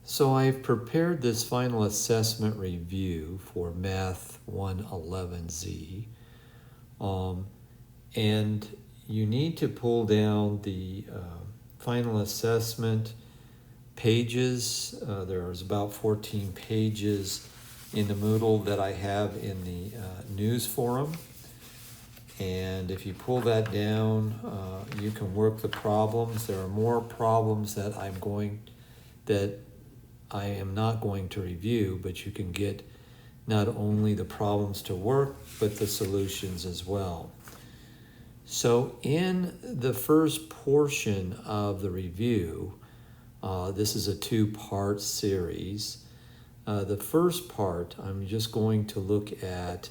So I've prepared this final assessment review for Math 111Z, and you need to pull down the final assessment pages. There's about 14 pages in the Moodle that I have in the news forum. And if you pull that down, you can work the problems. There are more problems that I am not going to review, but you can get not only the problems to work, but the solutions as well. So in the first portion of the review, this is a two-part series. The first part, I'm just going to look at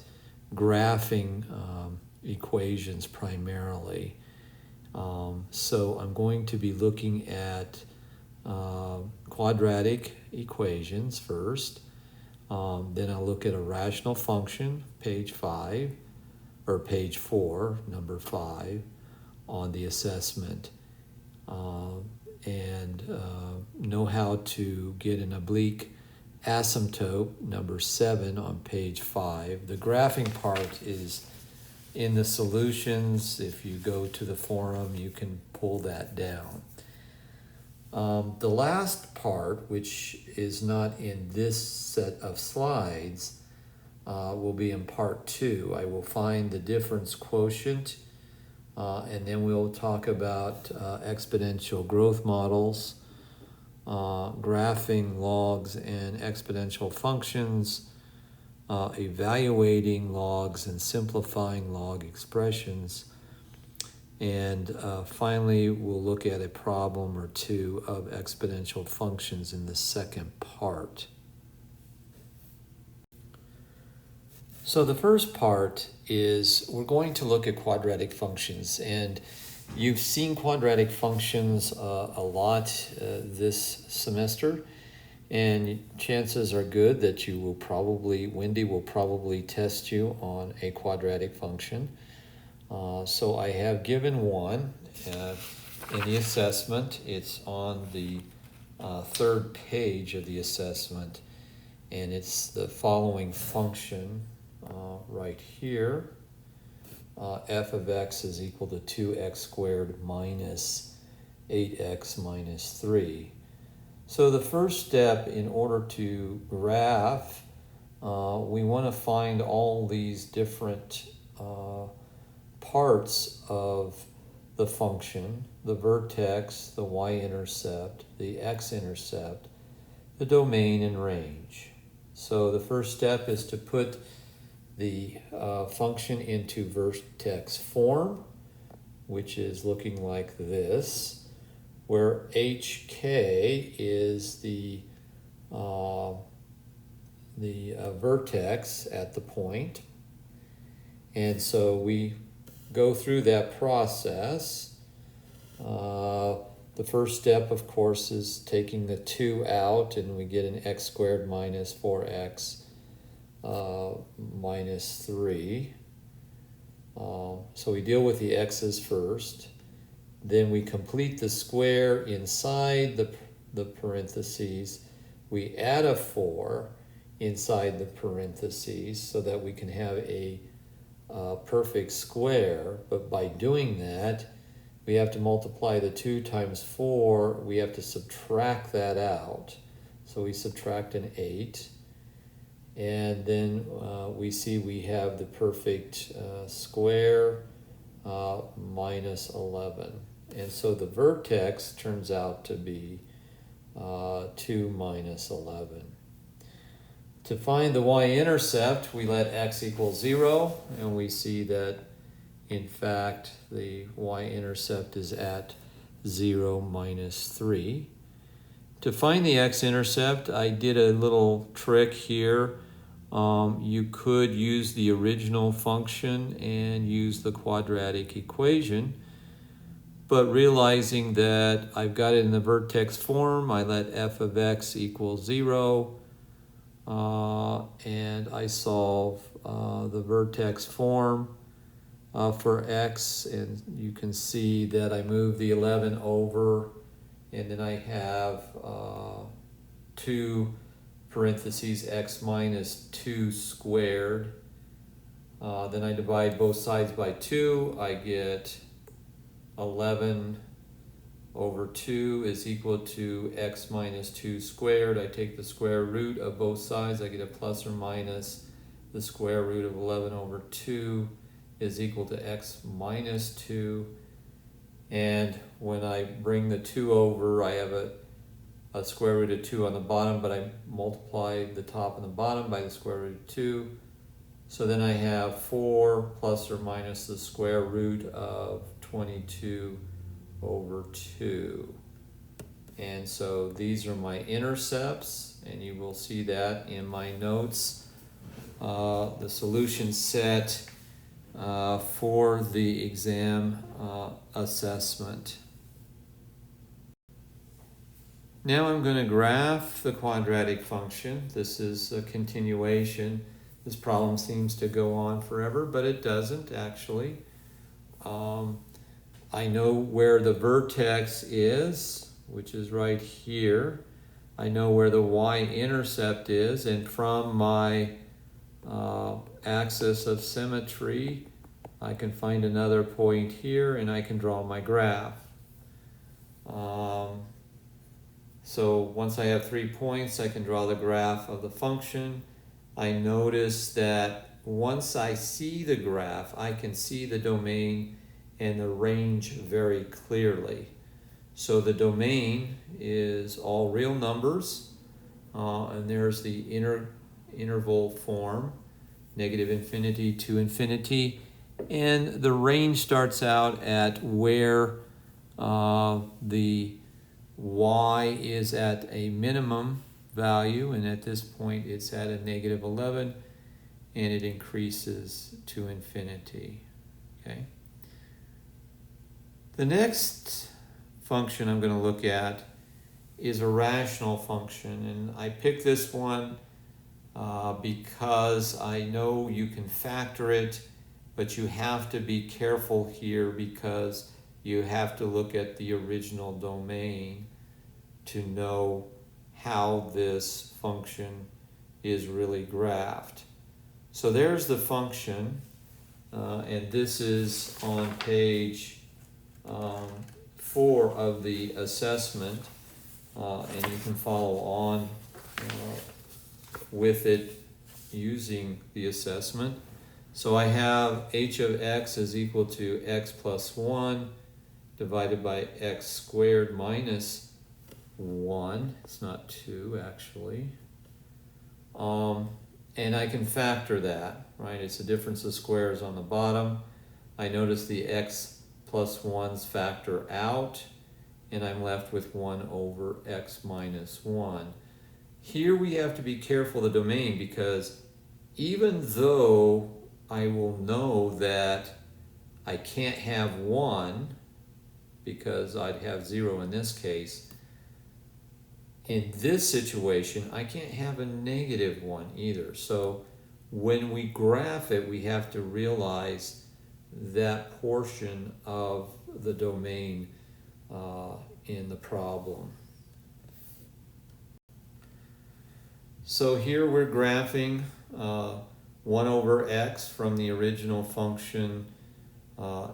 graphing equations primarily. So I'm going to be looking at quadratic equations first. Then I'll look at a rational function, page 5, or page 4, number 5, on the assessment. And know how to get an oblique asymptote, number 7, on page 5. The graphing part is in the solutions. If you go to the forum, you can pull that down. The last part, which is not in this set of slides, will be in part 2. I will find the difference quotient, and then we'll talk about exponential growth models, graphing logs and exponential functions, evaluating logs and simplifying log expressions, and finally we'll look at a problem or two of exponential functions in the second part. So the first part is we're going to look at quadratic functions, and you've seen quadratic functions a lot this semester, and chances are good that Wendy will probably test you on a quadratic function. So I have given one in the assessment. It's on the third page of the assessment, and it's the following function right here. F of x is equal to 2x squared minus 8x minus 3. So the first step in order to graph, we want to find all these different parts of the function: the vertex, the y-intercept, the x-intercept, the domain, and range. So the first step is to put the function into vertex form, which is looking like this, where hk is the vertex at the point. And so we go through that process. The first step, of course, is taking the 2 out, and we get an x squared minus 4x minus 3. So we deal with the x's first. Then we complete the square inside the parentheses. We add a 4 inside the parentheses so that we can have a perfect square. But by doing that, we have to multiply the 2 times 4. We have to subtract that out. So we subtract an 8. And then we see we have the perfect square minus 11. And so the vertex turns out to be 2 minus 11. To find the y-intercept, we let x equal 0, and we see that, in fact, the y-intercept is at 0 minus 3. To find the x-intercept, I did a little trick here. You could use the original function and use the quadratic equation, but realizing that I've got it in the vertex form, I let f of x equal 0, and I solve the vertex form for x, and you can see that I move the 11 over, and then I have 2 parentheses x minus 2 squared. Then I divide both sides by 2. I get 11 over 2 is equal to x minus 2 squared. I take the square root of both sides. I get a plus or minus the square root of 11 over 2 is equal to x minus 2. And when I bring the 2 over, I have a square root of 2 on the bottom, but I multiply the top and the bottom by the square root of 2. So then I have 4 plus or minus the square root of 22 over 2. And so these are my intercepts, and you will see that in my notes. The solution set for the exam assessment. Now I'm going to graph the quadratic function. This is a continuation. This problem seems to go on forever, but it doesn't actually. I know where the vertex is, which is right here. I know where the y-intercept is, and from my axis of symmetry, I can find another point here, and I can draw my graph. So once I have 3 points, I can draw the graph of the function. I notice that once I see the graph, I can see the domain and the range very clearly. So the domain is all real numbers, and there's the interval form, negative infinity to infinity, and the range starts out at where the y is at a minimum value, and at this point it's at a negative 11, and it increases to infinity. Okay. The next function I'm going to look at is a rational function, and I picked this one because I know you can factor it, but you have to be careful here because you have to look at the original domain to know how this function is really graphed. So there's the function, and this is on page 4 of the assessment, and you can follow on with it using the assessment. So I have h of x is equal to x plus 1 divided by x squared minus 1. It's not 2 actually. And I can factor that, right? It's the difference of squares on the bottom. I notice the x plus 1's factor out, and I'm left with 1 over x minus 1. Here we have to be careful of the domain, because even though I will know that I can't have 1, because I'd have 0 in this case, in this situation, I can't have a negative 1 either. So when we graph it, we have to realize that portion of the domain in the problem. So here we're graphing 1 over x from the original function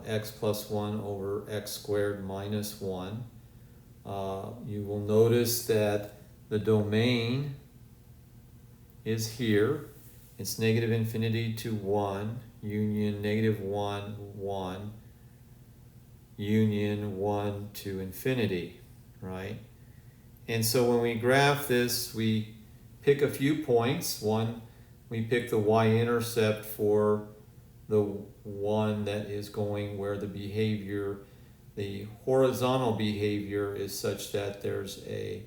x plus 1 over x squared minus 1. You will notice that the domain is here. It's negative infinity to 1, union negative 1, 1, union 1 to infinity, right? And so when we graph this, we pick a few points. One, we pick the y-intercept for the one that is going where the behavior, the horizontal behavior is such that there's a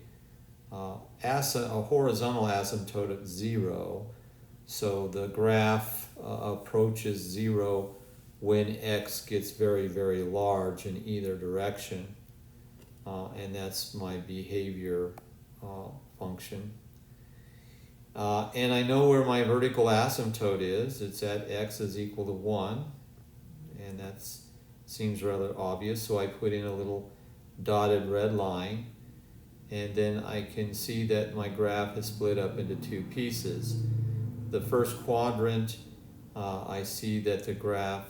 horizontal asymptote of 0. So the graph approaches 0 when x gets very, very large in either direction. And that's my behavior function. And I know where my vertical asymptote is. It's at x is equal to 1. And that seems rather obvious, so I put in a little dotted red line. and then I can see that my graph is split up into two pieces. The first quadrant, I see that the graph,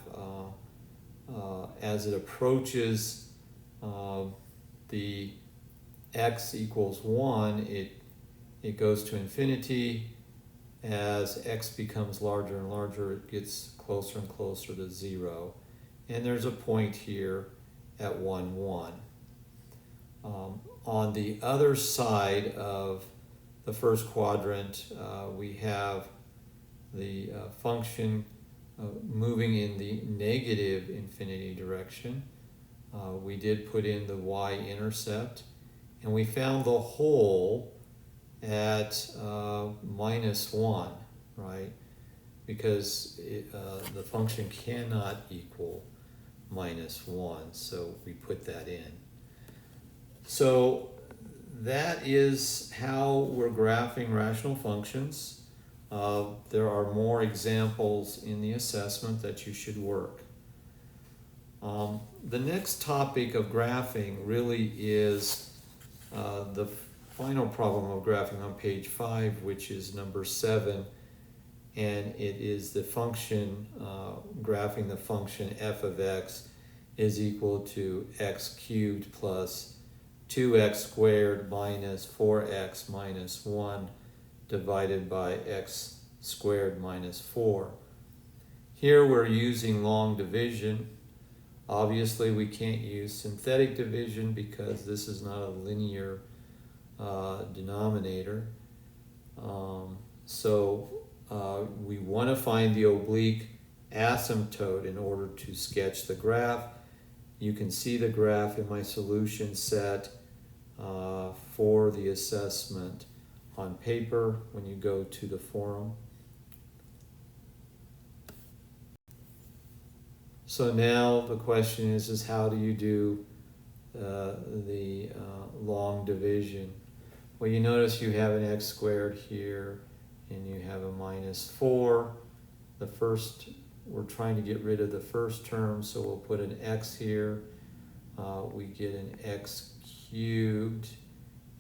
as it approaches the x equals 1, it goes to infinity. As x becomes larger and larger, it gets closer and closer to 0. And there's a point here at 1, 1. On the other side of the first quadrant, we have the function moving in the negative infinity direction. We did put in the y-intercept, and we found the whole at -1, right? Because the function cannot equal -1, so we put that in. So that is how we're graphing rational functions. There are more examples in the assessment that you should work. The next topic of graphing really is the final problem of graphing on page 5, which is number 7, and it is the function, graphing the function f of x is equal to x cubed plus 2x squared minus 4x minus 1 divided by x squared minus 4. Here we're using long division. Obviously we can't use synthetic division because this is not a linear denominator. So we want to find the oblique asymptote in order to sketch the graph. You can see the graph in my solution set for the assessment on paper when you go to the forum. So now the question is how do you do the long division? Well, you notice you have an x squared here and you have a -4. The first, we're trying to get rid of the first term, so we'll put an x here. We get an x cubed,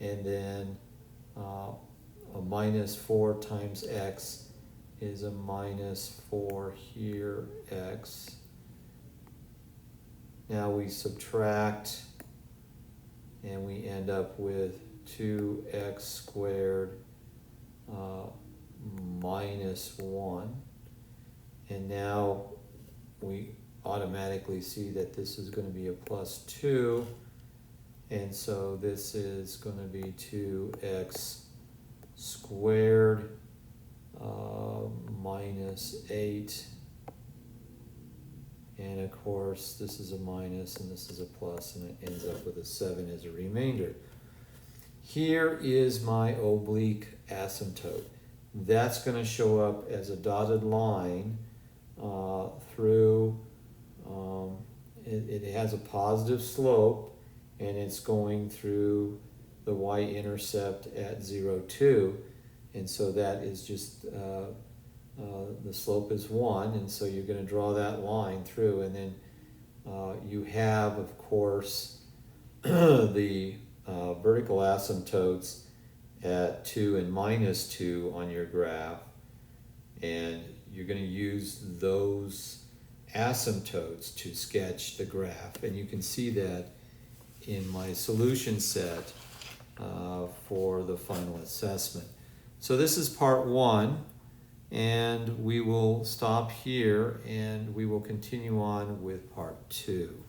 and then a -4 times x is a -4 here, x. Now we subtract, and we end up with 2x squared minus 1. And now we automatically see that this is going to be a +2. And so this is going to be 2x squared minus 8. And of course, this is a minus and this is a plus, and it ends up with a 7 as a remainder. Here is my oblique asymptote. That's going to show up as a dotted line through, it has a positive slope, and it's going through the y-intercept at 0, 2. And so that is just, the slope is 1, and so you're going to draw that line through, and then you have, of course, the vertical asymptotes at 2 and -2 on your graph, and you're going to use those asymptotes to sketch the graph, and you can see that in my solution set for the final assessment. So this is part 1, and we will stop here and we will continue on with part 2.